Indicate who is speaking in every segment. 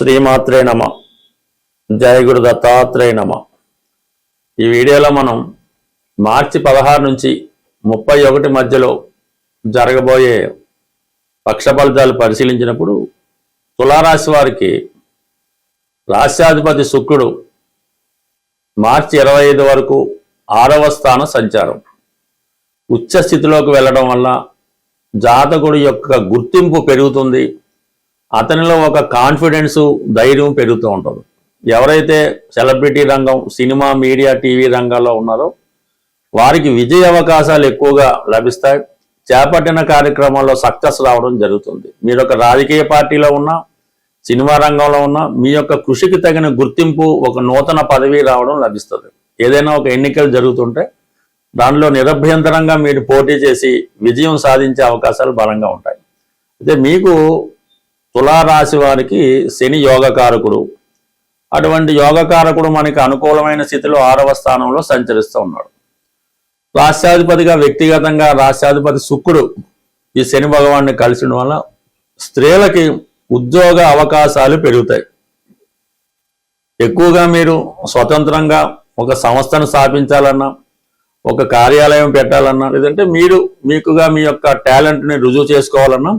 Speaker 1: శ్రీమాత్రే నమ. జయ గురు దత్తాత్రేయ నమ. ఈ వీడియోలో మనం మార్చి 16 నుంచి 31 మధ్యలో జరగబోయే పక్ష ఫలితాలు పరిశీలించినప్పుడు తులారాశి వారికి రాశ్యాధిపతి శుక్రుడు మార్చి 25 వరకు 6వ స్థాన సంచారం ఉచ్చ స్థితిలోకి వెళ్ళడం వల్ల జాతకుడి యొక్క గుర్తింపు పెరుగుతుంది. అతనిలో ఒక కాన్ఫిడెన్స్, ధైర్యం పెరుగుతూ ఉంటుంది. ఎవరైతే సెలబ్రిటీ రంగం, సినిమా, మీడియా, టీవీ రంగాల్లో ఉన్నారో వారికి విజయ అవకాశాలు ఎక్కువగా లభిస్తాయి. చేపట్టిన కార్యక్రమాల్లో సక్సెస్ రావడం జరుగుతుంది. మీరు ఒక రాజకీయ పార్టీలో ఉన్నా, సినిమా రంగంలో ఉన్నా మీ యొక్క కృషికి తగిన గుర్తింపు, ఒక నూతన పదవి రావడం లభిస్తుంది. ఏదైనా ఒక ఎన్నికలు జరుగుతుంటే దానిలో నిరభ్యంతరంగా మీరు పోటీ చేసి విజయం సాధించే అవకాశాలు బలంగా ఉంటాయి. అయితే మీకు తులారాశి వారికి శని యోగకారకుడు. అటువంటి యోగకారకుడు మనకి అనుకూలమైన స్థితిలో 6వ స్థానంలో సంచరిస్తూ ఉన్నాడు. రాష్ట్రాధిపతిగా, వ్యక్తిగతంగా రాష్ట్రాధిపతి శుక్రుడు ఈ శని భగవాన్ని కలిసిన వల్ల స్త్రీలకి ఉద్యోగ అవకాశాలు పెరుగుతాయి. ఎక్కువగా మీరు స్వతంత్రంగా ఒక సంస్థను స్థాపించాలన్నా, ఒక కార్యాలయం పెట్టాలన్నా, లేదంటే మీకుగా మీ యొక్క టాలెంట్ని రుజువు చేసుకోవాలన్నా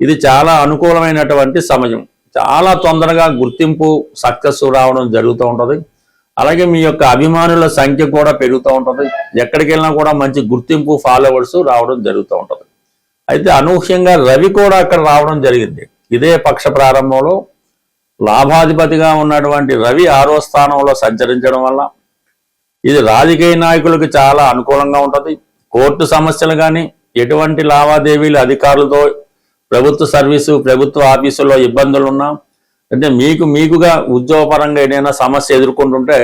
Speaker 1: ఇది చాలా అనుకూలమైనటువంటి సమయం. చాలా తొందరగా గుర్తింపు, సక్సెస్ రావడం జరుగుతూ ఉంటుంది. అలాగే మీ యొక్క అభిమానుల సంఖ్య కూడా పెరుగుతూ ఉంటుంది. ఎక్కడికి వెళ్ళినా కూడా మంచి గుర్తింపు, ఫాలోవర్స్ రావడం జరుగుతూ ఉంటుంది. అయితే అనూహ్యంగా రవి కూడా అక్కడ రావడం జరిగింది. ఇదే పక్ష ప్రారంభంలో లాభాధిపతిగా ఉన్నటువంటి రవి 6వ స్థానంలో సంచరించడం వల్ల ఇది రాజకీయ నాయకులకు చాలా అనుకూలంగా ఉంటుంది. కోర్టు సమస్యలు కానీ, ఎటువంటి లావాదేవీలు అధికారులతో, ప్రభుత్వ సర్వీసు, ప్రభుత్వ ఆఫీసుల్లో ఇబ్బందులు ఉన్నా, అంటే మీకుగా ఉద్యోగపరంగా ఏదైనా సమస్య ఎదుర్కొంటుంటే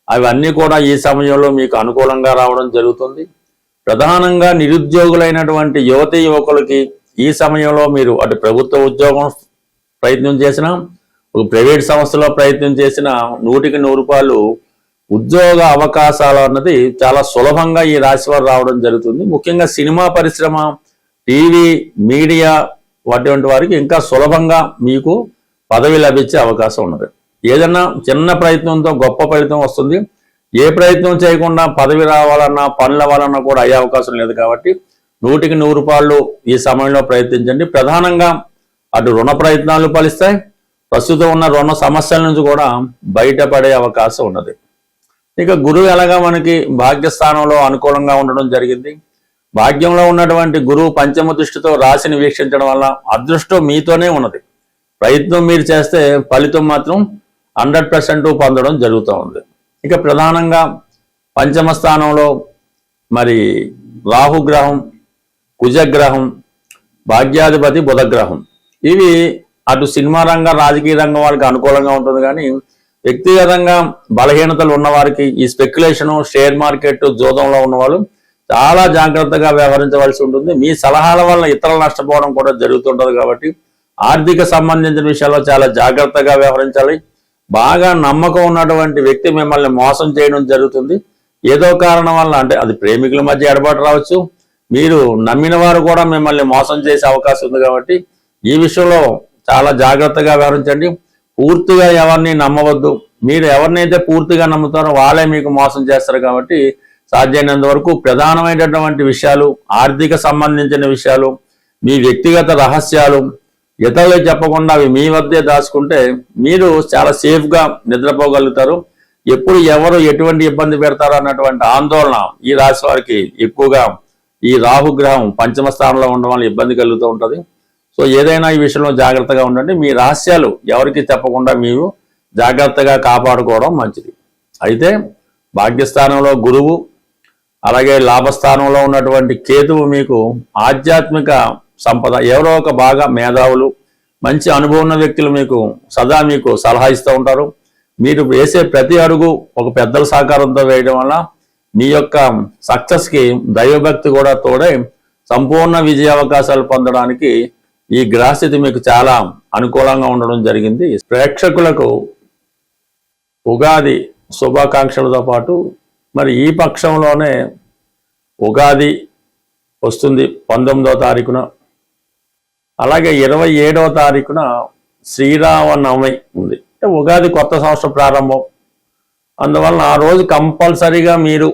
Speaker 1: అవన్నీ కూడా ఈ సమయంలో మీకు అనుకూలంగా రావడం జరుగుతుంది. ప్రధానంగా నిరుద్యోగులైనటువంటి యువతీ యువకులకి ఈ సమయంలో మీరు అటు ప్రభుత్వ ఉద్యోగం ప్రయత్నం చేసినా, ఒక ప్రైవేట్ సంస్థలో ప్రయత్నం చేసిన 100కి 100 ఉద్యోగ అవకాశాలు అన్నది చాలా సులభంగా ఈ రాశి వారు రావడం జరుగుతుంది. ముఖ్యంగా సినిమా పరిశ్రమ, టీవీ, మీడియా అటువంటి వారికి ఇంకా సులభంగా మీకు పదవి లభించే అవకాశం ఉన్నది. ఏదన్నా చిన్న ప్రయత్నంతో గొప్ప ఫలితం వస్తుంది. ఏ ప్రయత్నం చేయకుండా పదవి రావాలన్నా, పనులు అవ్వాలన్నా కూడా అయ్యే అవకాశం లేదు. కాబట్టి 100కి 100 ఈ సమయంలో ప్రయత్నించండి. ప్రధానంగా అటు రుణ ప్రయత్నాలు ఫలిస్తాయి. ప్రస్తుతం ఉన్న రుణ సమస్యల నుంచి కూడా బయటపడే అవకాశం ఉన్నది. ఇక గురువు ఎలాగా మనకి భాగ్యస్థానంలో అనుకూలంగా ఉండడం జరిగింది. భాగ్యంలో ఉన్నటువంటి గురువు పంచమ దృష్టితో రాశిని వీక్షించడం వల్ల అదృష్టం మీతోనే ఉన్నది. ప్రయత్నం మీరు చేస్తే ఫలితం మాత్రం 100% పొందడం జరుగుతూ ఉంది. ఇక ప్రధానంగా పంచమ స్థానంలో మరి రాహుగ్రహం, కుజగ్రహం, భాగ్యాధిపతి బుధగ్రహం, ఇవి అటు సినిమా రంగం, రాజకీయ రంగం వాళ్ళకి అనుకూలంగా ఉంటుంది. కానీ వ్యక్తిగతంగా బలహీనతలు ఉన్నవారికి, ఈ స్పెక్యులేషను, షేర్ మార్కెట్, జూదంలో ఉన్నవాళ్ళు చాలా జాగ్రత్తగా వ్యవహరించవలసి ఉంటుంది. మీ సలహాల వల్ల ఇతరులు నష్టపోవడం కూడా జరుగుతుంటుంది. కాబట్టి ఆర్థిక సంబంధించిన విషయాల్లో చాలా జాగ్రత్తగా వ్యవహరించాలి. బాగా నమ్మకం ఉన్నటువంటి వ్యక్తి మిమ్మల్ని మోసం చేయడం జరుగుతుంది. ఏదో కారణం వల్ల, అంటే అది ప్రేమికుల మధ్య ఎడబాటు రావచ్చు, మీరు నమ్మిన వారు కూడా మిమ్మల్ని మోసం చేసే అవకాశం ఉంది. కాబట్టి ఈ విషయంలో చాలా జాగ్రత్తగా వ్యవహరించండి. పూర్తిగా ఎవరిని నమ్మవద్దు. మీరు ఎవరినైతే పూర్తిగా నమ్ముతారో వాళ్ళే మీకు మోసం చేస్తారు. కాబట్టి సాధ్యమైనంత వరకు ప్రధానమైనటువంటి విషయాలు, ఆర్థిక సంబంధించిన విషయాలు, మీ వ్యక్తిగత రహస్యాలు ఇతరులకు చెప్పకుండా అవి మీ వద్దే దాచుకుంటే మీరు చాలా సేఫ్గా నిద్రపోగలుగుతారు. ఎప్పుడు ఎవరు ఎటువంటి ఇబ్బంది పెడతారో అన్నటువంటి ఆందోళన ఈ రాశి వారికి ఎక్కువగా ఈ రాహుగ్రహం పంచమ స్థానంలో ఉండడం వల్ల ఇబ్బంది కలుగుతూ ఉంటుంది. సో ఏదైనా ఈ విషయంలో జాగ్రత్తగా ఉండండి. మీ రహస్యాలు ఎవరికి చెప్పకుండా మీరు జాగ్రత్తగా కాపాడుకోవడం మంచిది. అయితే భాగ్యస్థానంలో గురువు, అలాగే లాభస్థానంలో ఉన్నటువంటి కేతువు మీకు ఆధ్యాత్మిక సంపద, ఎవరో ఒక బాగా మేధావులు, మంచి అనుభవం ఉన్న వ్యక్తులు మీకు సదా మీకు సలహా ఇస్తూ ఉంటారు. మీరు వేసే ప్రతి అడుగు ఒక పెద్దల సహకారంతో వేయడం వల్ల మీ యొక్క సక్సెస్కి దైవభక్తి కూడా తోడై సంపూర్ణ విజయ అవకాశాలు పొందడానికి ఈ గ్రహస్థితి మీకు చాలా అనుకూలంగా ఉండడం జరిగింది. ప్రేక్షకులకు ఉగాది శుభాకాంక్షలతో పాటు మరి ఈ పక్షంలోనే ఉగాది వస్తుంది 19వ తారీఖున, అలాగే 27వ తారీఖున శ్రీరామనవమి ఉంది, అంటే ఉగాది కొత్త సంవత్సరం ప్రారంభం. అందువలన ఆ రోజు కంపల్సరీగా మీరు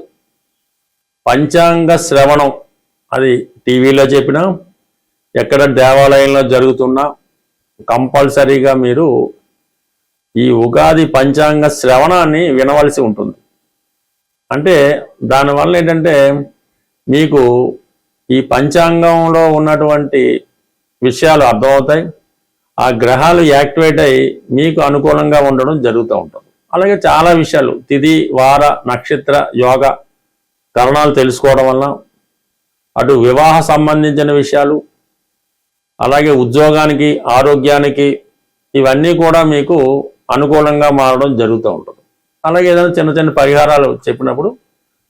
Speaker 1: పంచాంగ శ్రవణం, అది టీవీలో చెప్పినా ఎక్కడ దేవాలయంలో జరుగుతున్నా కంపల్సరీగా మీరు ఈ ఉగాది పంచాంగ శ్రవణాన్ని వినవలసి ఉంటుంది. అంటే దానివల్ల ఏంటంటే మీకు ఈ పంచాంగంలో ఉన్నటువంటి విషయాలు అర్థమవుతాయి, ఆ గ్రహాలు యాక్టివేట్ అయ్యి మీకు అనుకూలంగా ఉండడం జరుగుతూ ఉంటుంది. అలాగే చాలా విషయాలు తిథి వార నక్షత్ర యోగ కరణాలు తెలుసుకోవడం వల్ల అటు వివాహ సంబంధించిన విషయాలు, అలాగే ఉద్యోగానికి ఆరోగ్యానికి ఇవన్నీ కూడా మీకు అనుకూలంగా మారడం జరుగుతూ ఉంటుంది. అలాగే ఏదైనా చిన్న చిన్న పరిహారాలు చెప్పినప్పుడు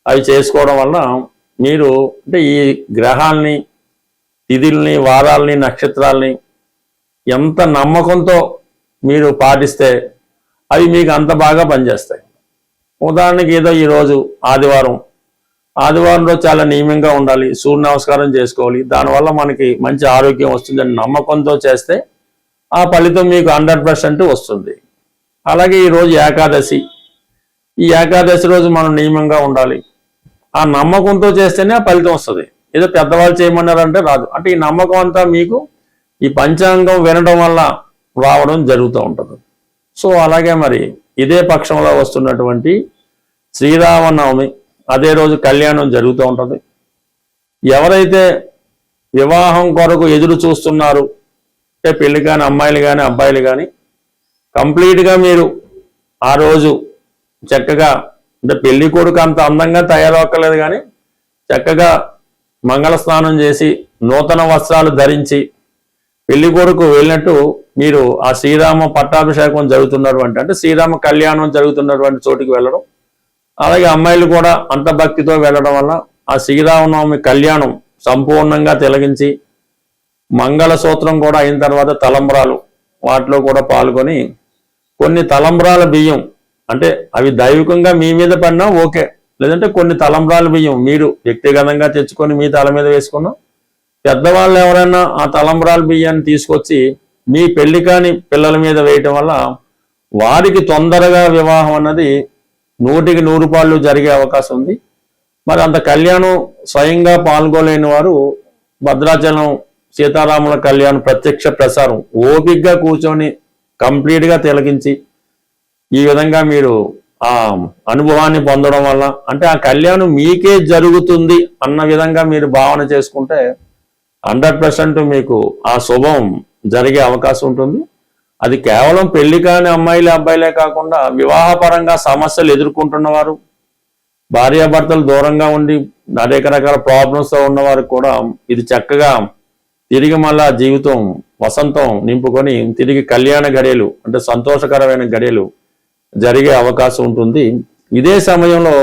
Speaker 1: అవి చేసుకోవడం వల్ల మీరు అంటే ఈ గ్రహాలని తిథుల్ని వారాలని నక్షత్రాలని ఎంత నమ్మకంతో మీరు పాటిస్తే అవి మీకు అంత బాగా పనిచేస్తాయి. ఉదాహరణకి ఏదో ఈరోజు ఆదివారం రోజు చాలా నియమంగా ఉండాలి, సూర్య నమస్కారం చేసుకోవాలి, దానివల్ల మనకి మంచి ఆరోగ్యం వస్తుందని నమ్మకంతో చేస్తే ఆ ఫలితం మీకు 100% వస్తుంది. అలాగే ఈరోజు ఏకాదశి, ఈ ఏకాదశి రోజు మనం నియమంగా ఉండాలి, ఆ నమ్మకంతో చేస్తేనే ఆ ఫలితం వస్తుంది. ఏదో పెద్దవాళ్ళు చేయమన్నారంటే రాదు. అంటే ఈ నమ్మకం అంతా మీకు ఈ పంచాంగం వినడం వల్ల రావడం జరుగుతూ ఉంటుంది. సో అలాగే మరి ఇదే పక్షంలో వస్తున్నటువంటి శ్రీరామనవమి, అదే రోజు కళ్యాణం జరుగుతూ ఉంటుంది. ఎవరైతే వివాహం కొరకు ఎదురు చూస్తున్నారు, అంటే పెళ్లి కాని అమ్మాయిలు కానీ అబ్బాయిలు కానీ కంప్లీట్గా మీరు ఆ రోజు చక్కగా, అంటే పెళ్లి కొడుకు అంత అందంగా తయారవక్కర్లేదు కానీ చక్కగా మంగళ స్నానం చేసి నూతన వస్త్రాలు ధరించి పెళ్లి కొడుకు వెళ్ళినట్టు మీరు ఆ శ్రీరామ పట్టాభిషేకం జరుగుతున్నటువంటి, అంటే శ్రీరామ కళ్యాణం జరుగుతున్నటువంటి చోటికి వెళ్ళడం, అలాగే అమ్మాయిలు కూడా అంత భక్తితో వెళ్ళడం వల్ల ఆ శ్రీరామనవమి కళ్యాణం సంపూర్ణంగా తిలగించి మంగళసూత్రం కూడా అయిన తర్వాత తలంబ్రాలు వాటిలో కూడా పాల్గొని కొన్ని తలంబ్రాల బియ్యం, అంటే అవి దైవికంగా మీ మీద పడినా ఓకే, లేదంటే కొన్ని తలంబ్రాల బియ్యం మీరు వ్యక్తిగతంగా తెచ్చుకొని మీ తల మీద వేసుకున్నాం, పెద్దవాళ్ళు ఎవరైనా ఆ తలంబ్రాల బియ్యాన్ని తీసుకొచ్చి మీ పెళ్లి కాని పిల్లల మీద వేయటం వల్ల వారికి తొందరగా వివాహం అన్నది 100కి 100 జరిగే అవకాశం ఉంది. మరి అంత కళ్యాణం స్వయంగా పాల్గొలేని వారు భద్రాచలం సీతారాముల కళ్యాణం ప్రత్యక్ష ప్రసారం ఓపికగా కూర్చొని కంప్లీట్గా తిలకించి ఈ విధంగా మీరు ఆ అనుభవాన్ని పొందడం వల్ల, అంటే ఆ కళ్యాణం మీకే జరుగుతుంది అన్న విధంగా మీరు భావన చేసుకుంటే 100% మీకు ఆ శుభం జరిగే అవకాశం ఉంటుంది. అది కేవలం పెళ్లి కాని అమ్మాయిలే అబ్బాయిలే కాకుండా వివాహపరంగా సమస్యలు ఎదుర్కొంటున్నవారు, భార్యాభర్తలు దూరంగా ఉండి అనేక రకాల ప్రాబ్లమ్స్తో ఉన్నవారు కూడా ఇది చక్కగా తిరిగి మళ్ళా జీవితం వసంతం నింపుకొని తిరిగి కళ్యాణ గడియలు, అంటే సంతోషకరమైన గడియలు జరిగే అవకాశం ఉంటుంది. ఇదే సమయంలో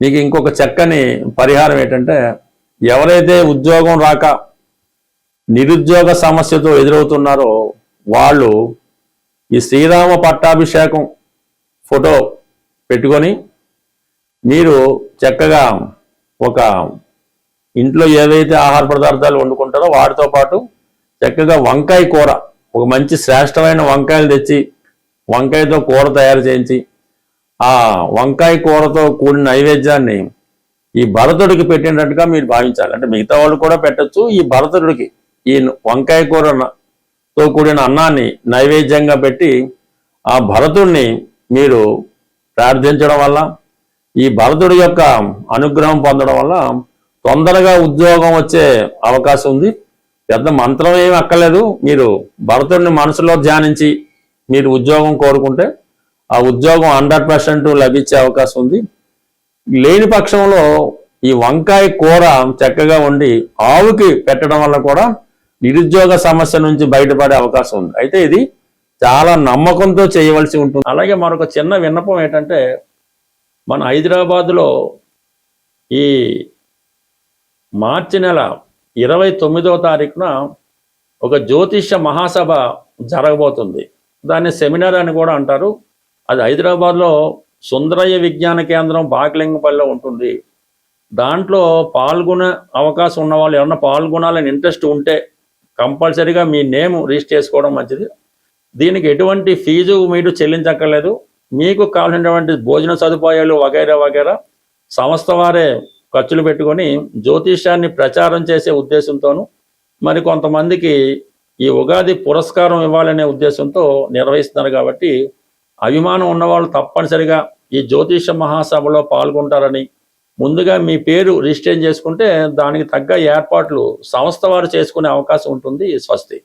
Speaker 1: మీకు ఇంకొక చక్కని పరిహారం ఏంటంటే, ఎవరైతే ఉద్యోగం రాక నిరుద్యోగ సమస్యతో ఎదురవుతున్నారో వాళ్ళు ఈ శ్రీరామ పట్టాభిషేకం ఫోటో పెట్టుకొని మీరు చక్కగా ఒక ఇంట్లో ఏవైతే ఆహార పదార్థాలు వండుకుంటారో వాటితో పాటు చక్కగా వంకాయ కూర, ఒక మంచి శ్రేష్టమైన వంకాయలు తెచ్చి వంకాయతో కూర తయారు చేయించి ఆ వంకాయ కూరతో కూడిన నైవేద్యాన్ని ఈ భరతుడికి పెట్టినట్టుగా మీరు భావించాలి. అంటే మిగతా వాళ్ళు కూడా పెట్టచ్చు, ఈ భరతుడికి ఈ వంకాయ కూరతో కూడిన అన్నాన్ని నైవేద్యంగా పెట్టి ఆ భరతుడిని మీరు ప్రార్థించడం వల్ల, ఈ భరతుడి యొక్క అనుగ్రహం పొందడం వల్ల తొందరగా ఉద్యోగం వచ్చే అవకాశం ఉంది. పెద్ద మంత్రం ఏమి అక్కర్లేదు, మీరు భరతుడిని మనసులో ధ్యానించి మీరు ఉద్యోగం కోరుకుంటే ఆ ఉద్యోగం 100% లభించే అవకాశం ఉంది. లేని పక్షంలో ఈ వంకాయ కూర చక్కగా వండి ఆవుకి పెట్టడం వల్ల కూడా నిరుద్యోగ సమస్య నుంచి బయటపడే అవకాశం ఉంది. అయితే ఇది చాలా నమ్మకంతో చేయవలసి ఉంటుంది. అలాగే మరొక చిన్న విన్నపం ఏంటంటే, మన హైదరాబాదులో ఈ మార్చి నెల 29వ తారీఖున ఒక జ్యోతిష్య మహాసభ జరగబోతుంది. దాన్ని సెమినార్ అని కూడా అంటారు. అది హైదరాబాద్లో సుందరయ్య విజ్ఞాన కేంద్రం బాకలింగపల్లిలో ఉంటుంది. దాంట్లో పాల్గొనే అవకాశం ఉన్న వాళ్ళు ఎవరన్నా పాల్గొనాలని ఇంట్రెస్ట్ ఉంటే కంపల్సరీగా మీ నేమ్ రిజిస్టర్ చేసుకోవడం మంచిది. దీనికి ఎటువంటి ఫీజు మీరు చెల్లించక్కర్లేదు. మీకు కావాల్సినటువంటి భోజన సదుపాయాలు వగైరా వగైరా సంస్థ వారే ఖర్చులు పెట్టుకొని జ్యోతిష్యాన్ని ప్రచారం చేసే ఉద్దేశంతోనూ మరి కొంతమందికి ఈ ఉగాది పురస్కారం ఇవ్వాలనే ఉద్దేశంతో నిర్వహిస్తున్నారు. కాబట్టి అభిమానం ఉన్నవాళ్ళు తప్పనిసరిగా ఈ జ్యోతిష మహాసభలో పాల్గొంటారని, ముందుగా మీ పేరు రిజిస్టర్ చేసుకుంటే దానికి తగ్గ ఏర్పాట్లు సంస్థ వారు చేసుకునే అవకాశం ఉంటుంది. స్వస్తి.